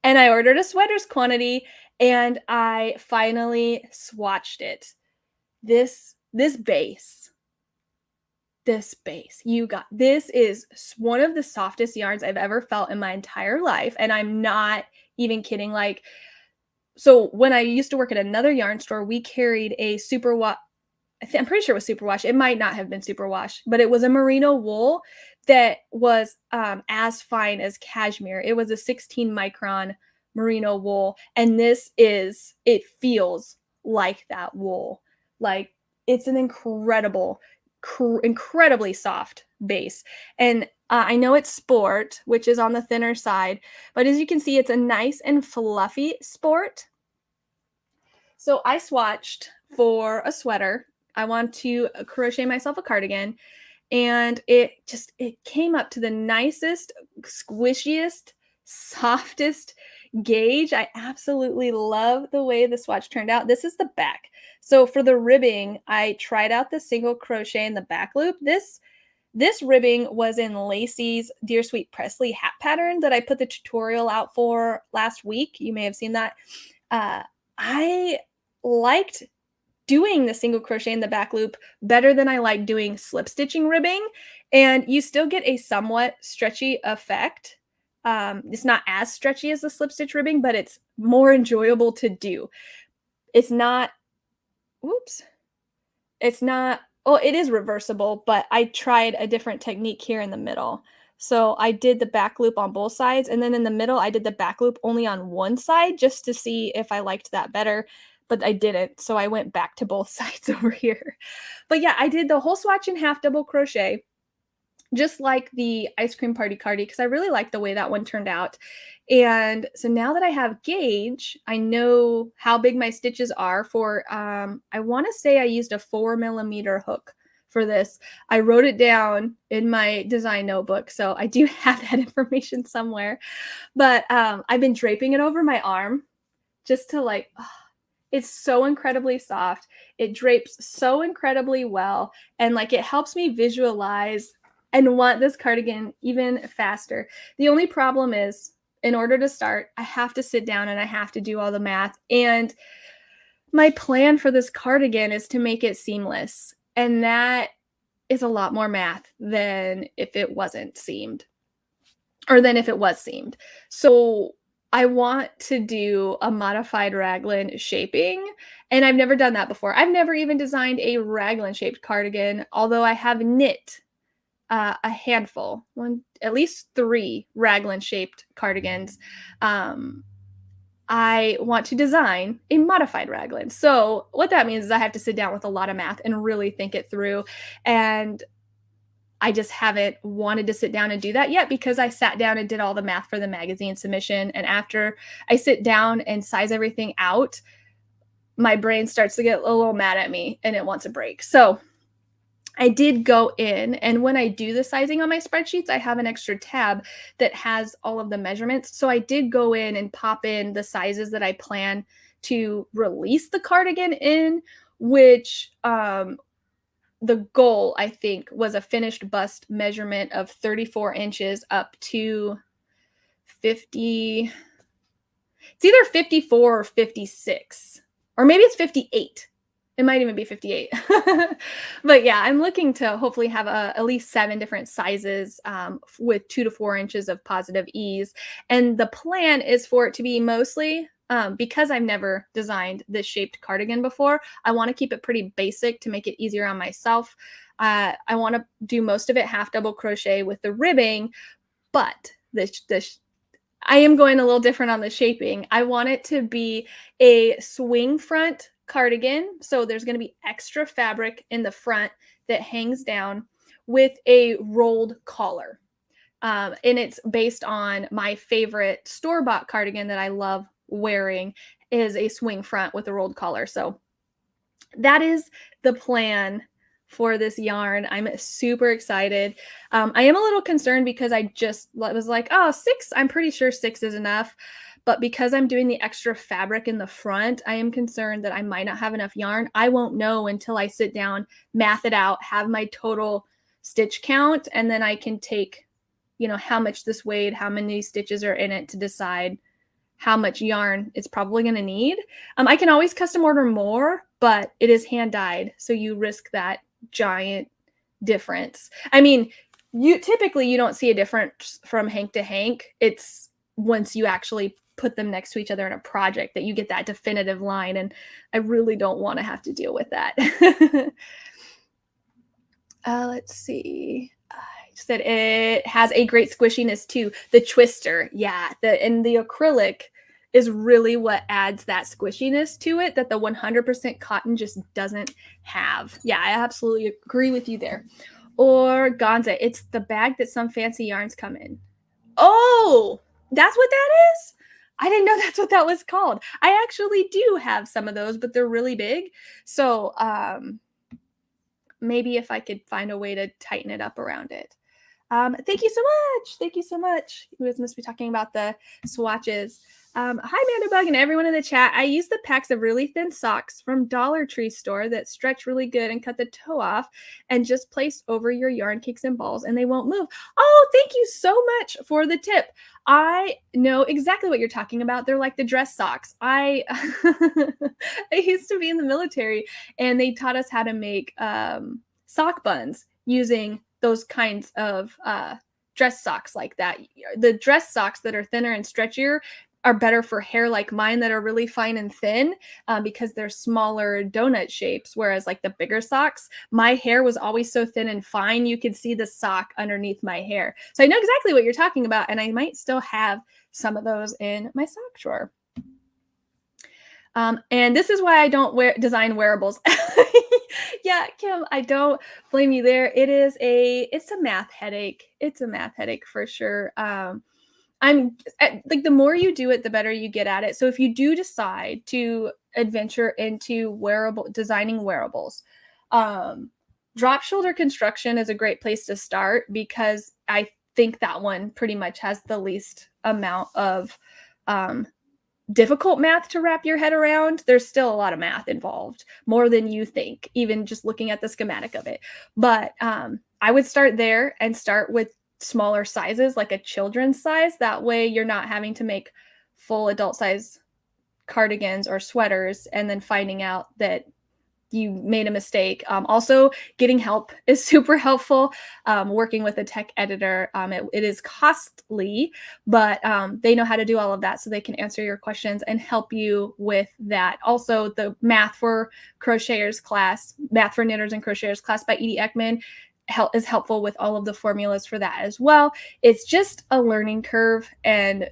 and I ordered a sweaters quantity, and I finally swatched it. This base, this is one of the softest yarns I've ever felt in my entire life, and I'm not even kidding. Like, so when I used to work at another yarn store, we carried a superwash. I'm pretty sure it was superwash. It might not have been superwash, but it was a merino wool that was as fine as cashmere. It was a 16 micron merino wool, and it feels like that wool. Like, it's an incredibly soft base. And I know it's sport, which is on the thinner side, but as you can see, it's a nice and fluffy sport. So I swatched for a sweater I want to crochet myself a cardigan, and it came up to the nicest, squishiest, softest gauge. I absolutely love the way the swatch turned out. This is the back. So for the ribbing, I tried out the single crochet in the back loop. This ribbing was in Lacey's Dear Sweet Presley hat pattern that I put the tutorial out for last week. You may have seen that. I liked doing the single crochet in the back loop better than I like doing slip stitching ribbing, and you still get a somewhat stretchy effect. It's not as stretchy as the slip stitch ribbing, but it's more enjoyable to do. It's not, whoops, it's not, well, it is reversible, but I tried a different technique here in the middle. So I did the back loop on both sides, and then in the middle, I did the back loop only on one side just to see if I liked that better, but I didn't. So I went back to both sides over here. But yeah, I did the whole swatch in half double crochet, just like the Ice Cream Party Cardi, because I really like the way that one turned out. And so now that I have gauge, I know how big my stitches are for, I want to say I used a 4mm hook for this. I wrote it down in my design notebook, so I do have that information somewhere. But I've been draping it over my arm just to like, oh, it's so incredibly soft. It drapes so incredibly well. And like it helps me visualize and want this cardigan even faster. The only problem is, in order to start, I have to sit down and I have to do all the math. And my plan for this cardigan is to make it seamless. And that is a lot more math than if it wasn't seamed, or than if it was seamed. So I want to do a modified raglan shaping, and I've never done that before. I've never even designed a raglan shaped cardigan, although I have knit a handful, at least 3 raglan shaped cardigans. I want to design a modified raglan. So what that means is I have to sit down with a lot of math and really think it through. And I just haven't wanted to sit down and do that yet because I sat down and did all the math for the magazine submission. And after I sit down and size everything out, my brain starts to get a little mad at me and it wants a break. So I did go in, and when I do the sizing on my spreadsheets, I have an extra tab that has all of the measurements. So I did go in and pop in the sizes that I plan to release the cardigan in, which the goal, I think, was a finished bust measurement of 34 inches up to 50. It's either 54 or 56, or maybe it's 58. It might even be 58. But yeah, I'm looking to hopefully have at least 7 different sizes with 2 to 4 inches of positive ease. And the plan is for it to be mostly, because I've never designed this shaped cardigan before, I want to keep it pretty basic to make it easier on myself. I want to do most of it half double crochet with the ribbing, but I am going a little different on the shaping. I want it to be a swing front cardigan. So there's going to be extra fabric in the front that hangs down with a rolled collar. And it's based on my favorite store-bought cardigan that I love wearing is a swing front with a rolled collar. So that is the plan for this yarn. I'm super excited. I am a little concerned because I just was like, oh, 6, I'm pretty sure 6 is enough. But because I'm doing the extra fabric in the front, I am concerned that I might not have enough yarn. I won't know until I sit down, math it out, have my total stitch count, and then I can take, how much this weighed, how many stitches are in it to decide how much yarn it's probably going to need. I can always custom order more, but it is hand dyed, so you risk that giant difference. I mean, you don't see a difference from hank to hank. It's once you actually put them next to each other in a project that you get that definitive line, and I really don't want to have to deal with that. Let's see. I said it has a great squishiness too. The twister, yeah, and the acrylic is really what adds that squishiness to it that the 100% cotton just doesn't have. Yeah, I absolutely agree with you there. Organza, it's the bag that some fancy yarns come in. Oh, that's what that is? I didn't know that's what that was called. I actually do have some of those, but they're really big. So maybe if I could find a way to tighten it up around it. Thank you so much. Thank you so much. You guys must be talking about the swatches. Hi, Mandobug and everyone in the chat. I use the packs of really thin socks from Dollar Tree store that stretch really good and cut the toe off and just place over your yarn cakes and balls and they won't move. Oh, thank you so much for the tip. I know exactly what you're talking about. They're like the dress socks. I used to be in the military and they taught us how to make sock buns using those kinds of dress socks like that. The dress socks that are thinner and stretchier are better for hair like mine that are really fine and thin because they're smaller donut shapes. Whereas like the bigger socks, my hair was always so thin and fine, you could see the sock underneath my hair. So I know exactly what you're talking about, and I might still have some of those in my sock drawer. And this is why I don't design wearables. Yeah, Kim, I don't blame you there. It's a math headache. It's a math headache for sure. Like the more you do it, the better you get at it. So if you do decide to adventure into designing wearables, drop shoulder construction is a great place to start because I think that one pretty much has the least amount of difficult math to wrap your head around. There's still a lot of math involved, more than you think, even just looking at the schematic of it. But I would start there and start with smaller sizes, like a children's size. That way you're not having to make full adult size cardigans or sweaters and then finding out that you made a mistake. Also, getting help is super helpful. Working with a tech editor, it is costly, but they know how to do all of that, so they can answer your questions and help you with that. Also, the Math for Crocheters class, Math for Knitters and Crocheters class by Edie Ekman is helpful with all of the formulas for that as well. It's just a learning curve, and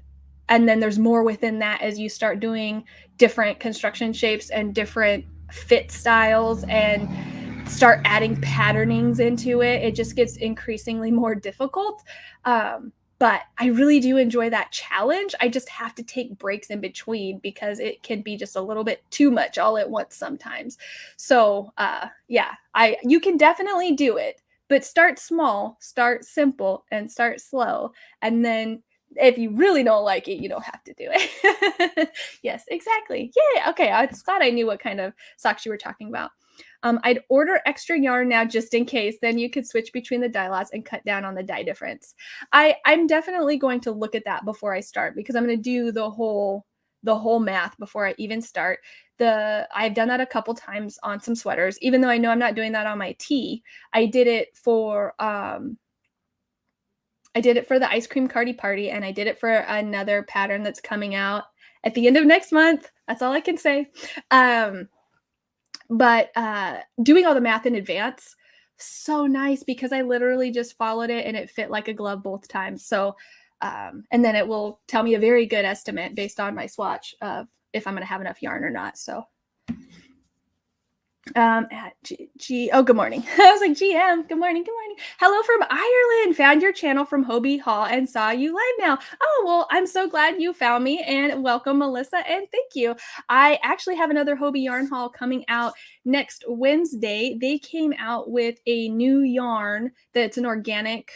then there's more within that as you start doing different construction shapes and different fit styles and start adding patternings into it. It just gets increasingly more difficult. But I really do enjoy that challenge. I just have to take breaks in between because it can be just a little bit too much all at once sometimes. So yeah, you can definitely do it, but start small, start simple, and start slow. And then if you really don't like it, you don't have to do it. Yes, exactly. Yeah. Okay. I was glad I knew what kind of socks you were talking about. I'd order extra yarn now just in case. Then you could switch between the dye lots and cut down on the dye difference. I'm definitely going to look at that before I start because I'm going to do the whole math before I even start. I've done that a couple times on some sweaters, even though I know I'm not doing that on my tee. I did it for the ice cream cardi party, and I did it for another pattern that's coming out at the end of next month. That's all I can say. But doing all the math in advance, so nice because I literally just followed it and it fit like a glove both times. So, and then it will tell me a very good estimate based on my swatch of if I'm going to have enough yarn or not. So. Oh, good morning. I was like, GM, good morning. Hello from Ireland. Found your channel from Hobie Hall and saw you live now. Oh, well, I'm so glad you found me, and welcome, Melissa, and thank you. I actually have another Hobie yarn haul coming out next Wednesday. They came out with a new yarn that's an organic,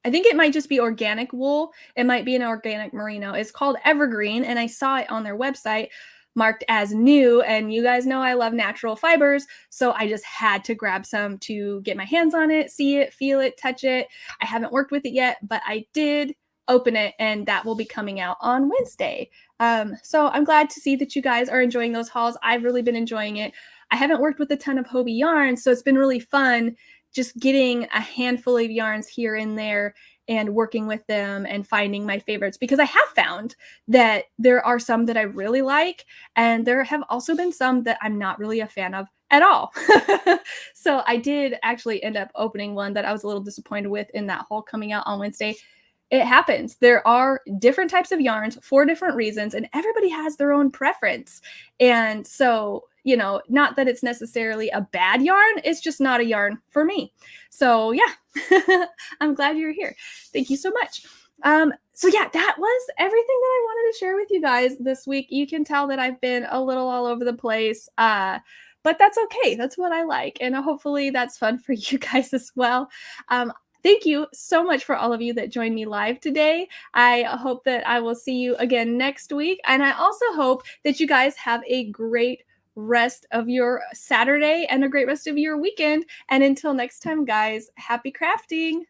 I think it might just be organic wool. It might be an organic merino. It's called Evergreen, and I saw it on their website marked as new, and you guys know I love natural fibers, so I just had to grab some to get my hands on it, see it, feel it, touch it. I haven't worked with it yet, but I did open it, and that will be coming out on Wednesday. So I'm glad to see that you guys are enjoying those hauls. I've really been enjoying it. I haven't worked with a ton of Hobie yarns, so it's been really fun just getting a handful of yarns here and there and working with them and finding my favorites, because I have found that there are some that I really like, and there have also been some that I'm not really a fan of at all. So I did actually end up opening one that I was a little disappointed with in that haul coming out on Wednesday. It happens. There are different types of yarns for different reasons, and everybody has their own preference. And so, you know, not that it's necessarily a bad yarn, it's just not a yarn for me. So yeah, I'm glad you're here. Thank you so much. So yeah, that was everything that I wanted to share with you guys this week. You can tell that I've been a little all over the place. but that's okay. That's what I like. And hopefully that's fun for you guys as well. Thank you so much for all of you that joined me live today. I hope that I will see you again next week. And I also hope that you guys have a great rest of your Saturday and a great rest of your weekend. And until next time, guys, happy crafting.